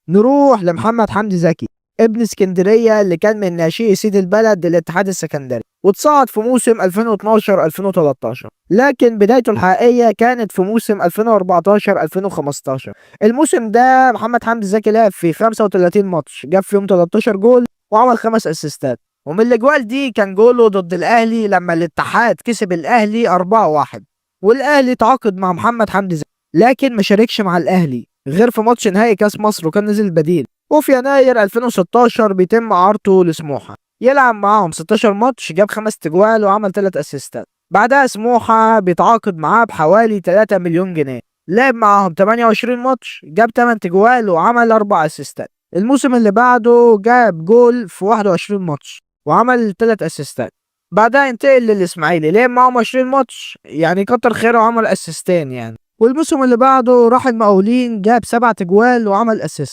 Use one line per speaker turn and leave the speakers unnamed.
نروح لمحمد حمدي زكي ابن اسكندرية اللي كان من ناشئي سيد البلد للاتحاد السكندري، واتصعد في موسم 2012-2013، لكن بدايته الحقيقية كانت في موسم 2014-2015. الموسم ده محمد حمدي زكي لعب فيه 35 ماتش، جاب فيهم 13 جول وعمل 5 اسيستات، ومن الاجوال دي كان جوله ضد الاهلي لما الاتحاد كسب الاهلي 4-1، والاهلي تعاقد مع محمد حمدي زكي لكن ما شاركش مع الاهلي غير في ماتش نهائي كاس مصر وكان نزل بديل. وفي يناير 2016 بيتم عرضه لسموحه يلعب معاهم 16 ماتش، جاب 5 تجوال وعمل 3 اسيستات. بعدها سموحه بيتعاقد معاه بحوالي 3 مليون جنيه، لعب معاهم 28 ماتش، جاب 8 تجوال وعمل 4 اسيستات. الموسم اللي بعده جاب جول في 21 ماتش وعمل 3 اسيستات. بعدها انتقل للاسماعيلي، لعب معاهم 20 ماتش، يعني كتر خيره وعمل اسيستين يعني. والموسم اللي بعده راح المقاولين، جاب 7 تجوال وعمل اسيست.